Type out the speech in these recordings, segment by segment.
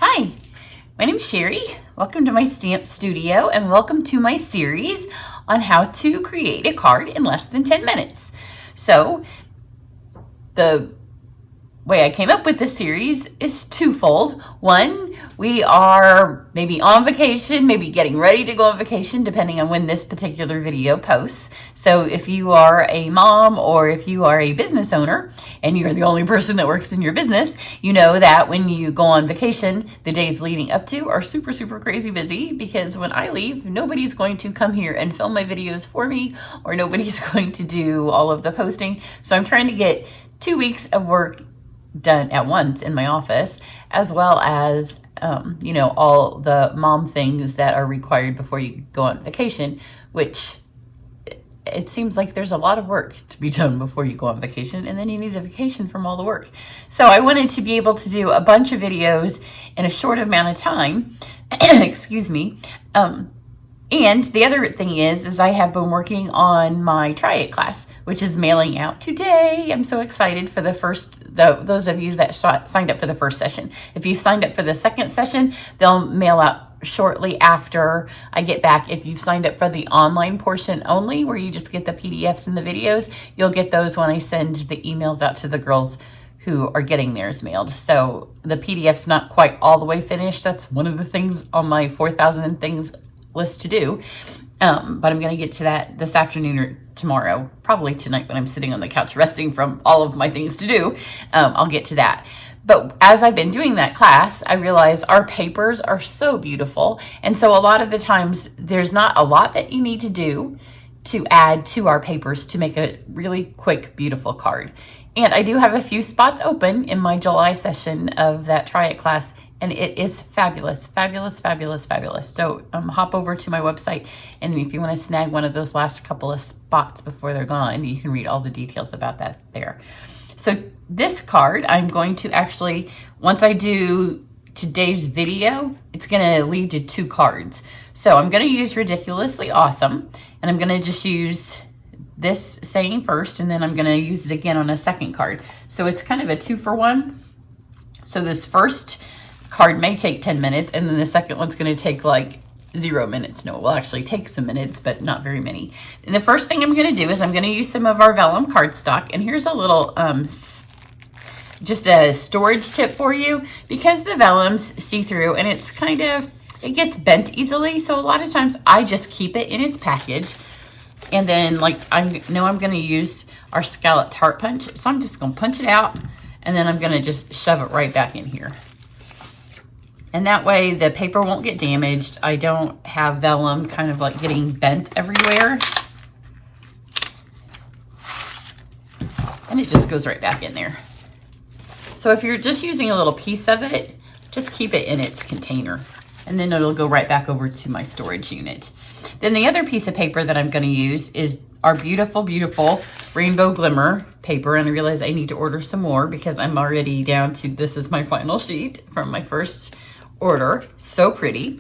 Hi, my name is Cheri. Welcome to my stamp studio and welcome to my series on how to create a card in less than 10 minutes. So the way I came up with this series is twofold. One, we are maybe on vacation, maybe getting ready to go on vacation, depending on when this particular video posts. So if you are a mom or if you are a business owner and you're the only person that works in your business, you know that when you go on vacation, the days leading up to are super, super crazy busy, because when I leave, nobody's going to come here and film my videos for me, or nobody's going to do all of the posting. So I'm trying to get 2 weeks of work done at once in my office, as well as all the mom things that are required before you go on vacation, which it seems like there's a lot of work to be done before you go on vacation, and then you need a vacation from all the work. So I wanted to be able to do a bunch of videos in a short amount of time. Excuse me. And the other thing is I have been working on my Try It class, which is mailing out today. I'm so excited for those of you that signed up for the first session. If you signed up for the second session, they'll mail out shortly after I get back. If you've signed up for the online portion only, where you just get the PDFs and the videos, you'll get those when I send the emails out to the girls who are getting theirs mailed. So the PDF's not quite all the way finished. That's one of the things on my 4,000 things list to do. But I'm going to get to that this afternoon or tomorrow, probably tonight when I'm sitting on the couch resting from all of my things to do. I'll get to that. But as I've been doing that class, I realize our papers are so beautiful. And so a lot of the times there's not a lot that you need to do to add to our papers to make a really quick, beautiful card. And I do have a few spots open in my July session of that Try It class, and it is fabulous, fabulous, fabulous, fabulous. So hop over to my website, and if you want to snag one of those last couple of spots before they're gone, you can read all the details about that there. So this card, I'm going to actually, once I do today's video, it's going to lead to 2 cards. So I'm going to use Ridiculously Awesome, and I'm going to just use this saying first, and then I'm going to use it again on a second card. So it's kind of a 2-for-1. So this first card may take 10 minutes, and then the second one's going to take like 0 minutes. No, it will actually take some minutes, but not very many. And the first thing I'm going to do is I'm going to use some of our vellum cardstock, and here's a little just a storage tip for you, because the vellum's see-through and it's it gets bent easily. So a lot of times I just keep it in its package, and then like I know I'm going to use our scalloped heart punch, so I'm just going to punch it out, and then I'm going to just shove it right back in here. And that way the paper won't get damaged. I don't have vellum kind of like getting bent everywhere. And it just goes right back in there. So if you're just using a little piece of it, just keep it in its container, and then it'll go right back over to my storage unit. Then the other piece of paper that I'm going to use is our beautiful, beautiful rainbow glimmer paper. And I realize I need to order some more, because I'm already down to, this is my final sheet from my first order. So pretty.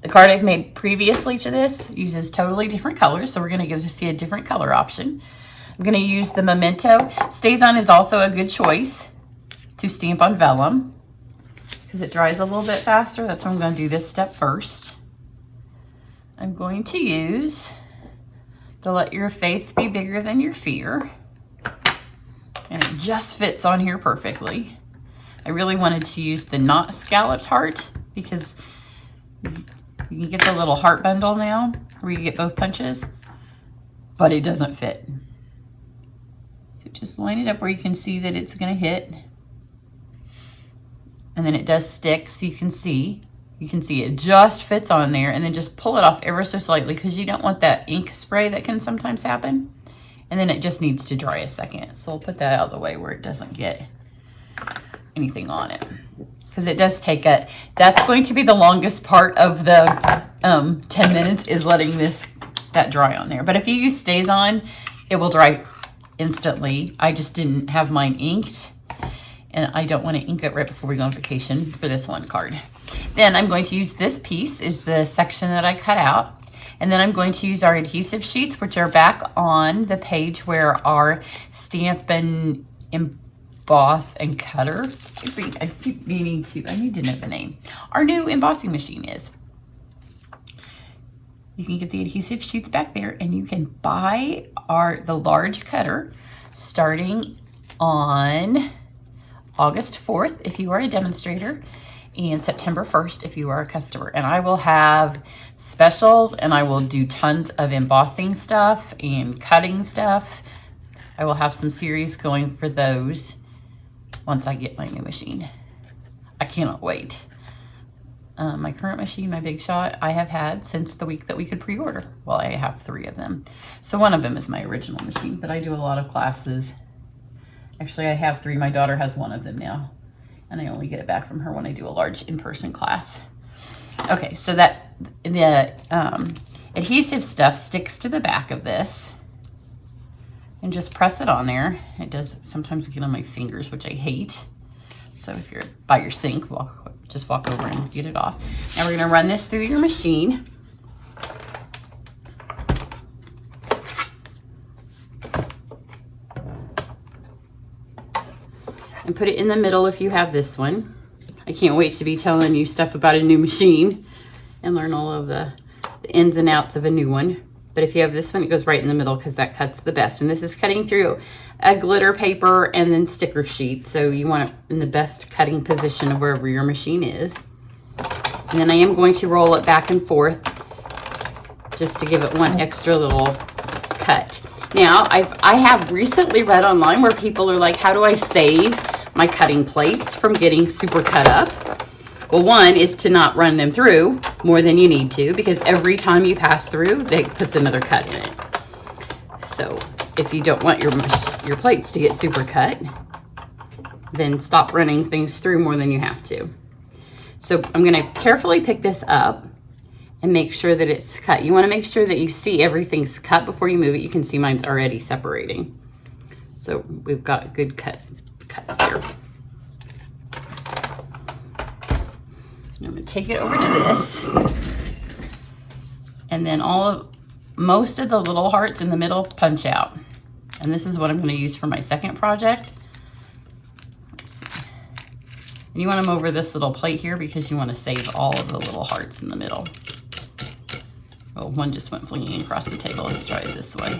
The card I've made previously to this uses totally different colors, so we're going to get to see a different color option. I'm going to use the Memento. Stays On is also a good choice to stamp on vellum, because it dries a little bit faster. That's why I'm going to do this step first. I'm going to use the Let Your Faith Be Bigger Than Your Fear, and it just fits on here perfectly. I really wanted to use the not scalloped heart, because you can get the little heart bundle now where you get both punches, but it doesn't fit. So just line it up where you can see that it's going to hit, and then it does stick, so you can see it just fits on there, and then just pull it off ever so slightly, because you don't want that ink spray that can sometimes happen. And then it just needs to dry a second. So I'll put that out of the way where it doesn't get anything on it, because it does take that's going to be the longest part of the 10 minutes, is letting that dry on there. But if you use Stays On, it will dry instantly. I just didn't have mine inked, and I don't want to ink it right before we go on vacation for this one card. Then I'm going to use this piece, is the section that I cut out, and then I'm going to use our adhesive sheets, which are back on the page where our Stampin' emboss and cutter. I keep meaning to, I need to know the name. Our new embossing machine is. You can get the adhesive sheets back there, and you can buy the large cutter starting on August 4th if you are a demonstrator, and September 1st if you are a customer. And I will have specials, and I will do tons of embossing stuff and cutting stuff. I will have some series going for those once I get my new machine. I cannot wait. My current machine, my Big Shot, I have had since the week that we could pre-order. Well, I have 3 of them. So one of them is my original machine, but I do a lot of classes. Actually, I have 3. My daughter has 1 of them now, and I only get it back from her when I do a large in-person class. Okay, so that the adhesive stuff sticks to the back of this, and just press it on there. It does sometimes get on my fingers, which I hate. So if you're by your sink, just walk over and get it off. Now we're gonna run this through your machine. And put it in the middle if you have this one. I can't wait to be telling you stuff about a new machine and learn all of the ins and outs of a new one. But if you have this one, it goes right in the middle because that cuts the best. And this is cutting through a glitter paper and then sticker sheet. So you want it in the best cutting position of wherever your machine is. And then I am going to roll it back and forth just to give it one extra little cut. Now, I have recently read online where people are like, how do I save my cutting plates from getting super cut up? Well, one is to not run them through more than you need to, because every time you pass through, it puts another cut in it. So if you don't want your plates to get super cut, then stop running things through more than you have to. So I'm gonna carefully pick this up and make sure that it's cut. You wanna make sure that you see everything's cut before you move it. You can see mine's already separating. So we've got good cuts there. I'm gonna take it over to this. And then most of the little hearts in the middle punch out. And this is what I'm gonna use for my second project. Let's see. And you want them over this little plate here because you wanna save all of the little hearts in the middle. Oh, one just went flinging across the table. Let's try it this way.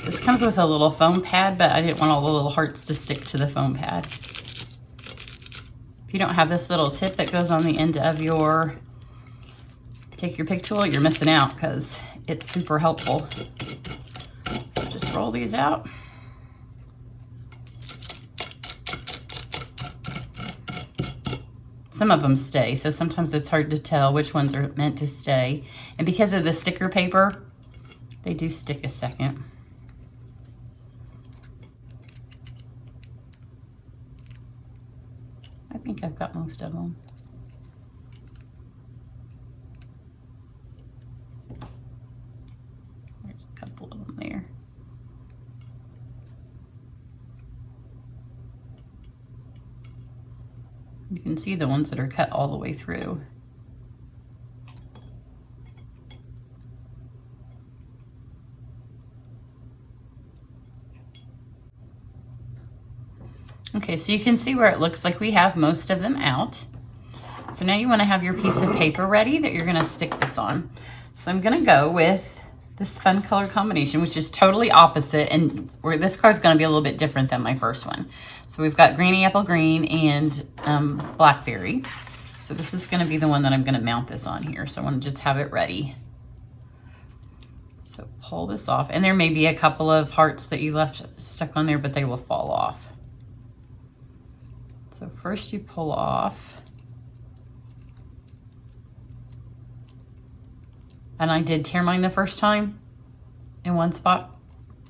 This comes with a little foam pad, but I didn't want all the little hearts to stick to the foam pad. If you don't have this little tip that goes on the end of your take your pick tool, you're missing out because it's super helpful. So just roll these out. Some of them stay, so sometimes it's hard to tell which ones are meant to stay. And because of the sticker paper, they do stick a second. I think I've got most of them. There's a couple of them there. You can see the ones that are cut all the way through. Okay, so you can see where it looks like we have most of them out. So now you want to have your piece of paper ready that you're going to stick this on. So I'm going to go with this fun color combination, which is totally opposite, and where this card is going to be a little bit different than my first one. So we've got Greeny Apple Green and Blackberry. So this is going to be the one that I'm going to mount this on here. So I want to just have it ready. So pull this off, and there may be a couple of hearts that you left stuck on there, but they will fall off. So first you pull off, and I did tear mine the first time in one spot,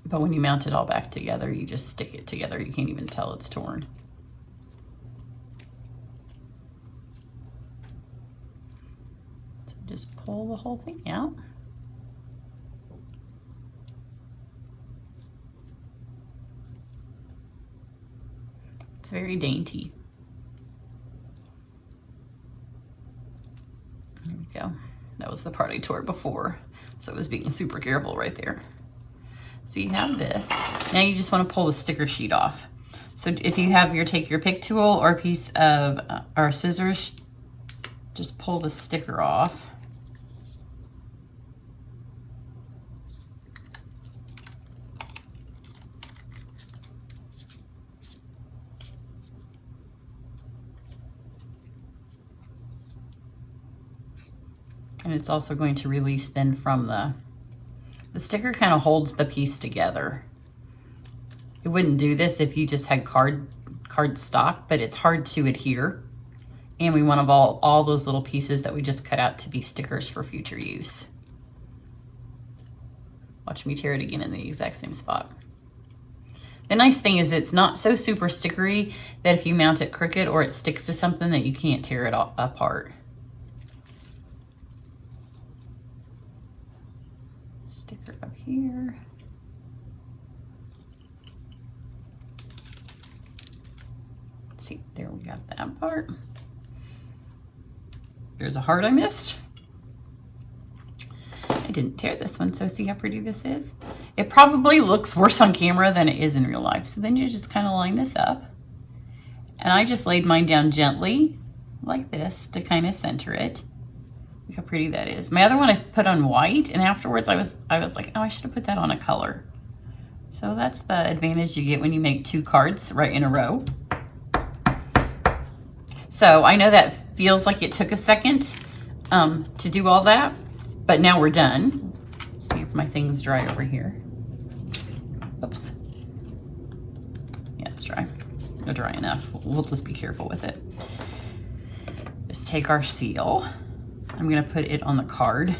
but when you mount it all back together, you just stick it together. You can't even tell it's torn. So just pull the whole thing out. It's very dainty. There we go. That was the part I tore before, so I was being super careful right there. So you have this. Now you just want to pull the sticker sheet off. So if you have take your pick tool or a piece of, or scissors, just pull the sticker off. And it's also going to release then from the sticker kind of holds the piece together. It wouldn't do this if you just had card stock, but it's hard to adhere. And we want all those little pieces that we just cut out to be stickers for future use. Watch me tear it again in the exact same spot. The nice thing is it's not so super stickery that if you mount it crooked or it sticks to something that you can't tear it apart. Sticker up here. Let's see, there we got that part. There's a heart I missed. I didn't tear this one, so see how pretty this is? It probably looks worse on camera than it is in real life. So then you just kind of line this up. And I just laid mine down gently like this to kind of center it. Look how pretty that is. My other one I put on white, and afterwards I was like, oh, I should have put that on a color. So that's the advantage you get when you make 2 cards right in a row. So I know that feels like it took a second to do all that, but now we're done. Let's see if my thing's dry over here. Oops. Yeah, it's dry. They're dry enough. We'll just be careful with it. Just take our seal. I'm gonna put it on the card.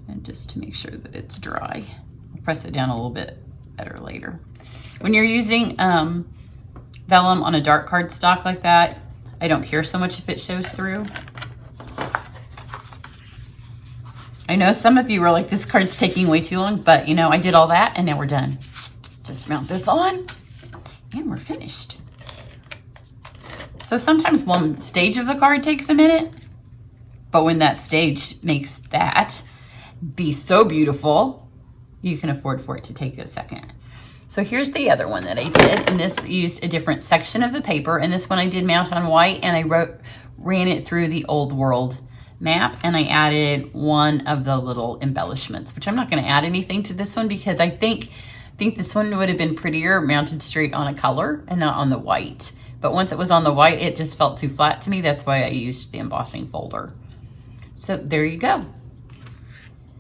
And just to make sure that it's dry. I'll press it down a little bit better later. When you're using vellum on a dark cardstock like that, I don't care so much if it shows through. I know some of you were like, this card's taking way too long, but you know, I did all that and now we're done. Just mount this on and we're finished. So sometimes one stage of the card takes a minute, but when that stage makes that be so beautiful, you can afford for it to take a second. So here's the other one that I did, and this used a different section of the paper, and this one I did mount on white, and I ran it through the Old World map, and I added one of the little embellishments, which I'm not going to add anything to this one because I think this one would have been prettier mounted straight on a color and not on the white. But once it was on the white, it just felt too flat to me. That's why I used the embossing folder. So there you go.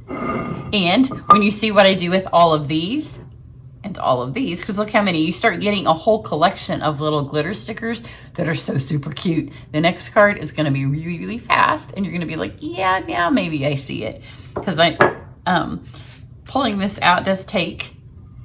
And when you see what I do with all of these and all of these, because look how many, you start getting a whole collection of little glitter stickers that are so super cute. The next card is going to be really, really fast, and you're going to be like, yeah, now maybe I see it. Because pulling this out doesn't take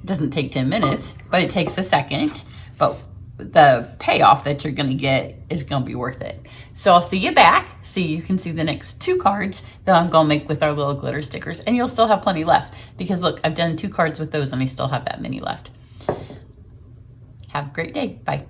10 minutes, but it takes a second. But the payoff that you're going to get is going to be worth it. So I'll see you back so you can see the next 2 cards that I'm going to make with our little glitter stickers, and you'll still have plenty left because look, I've done 2 cards with those and I still have that many left. Have a great day. Bye.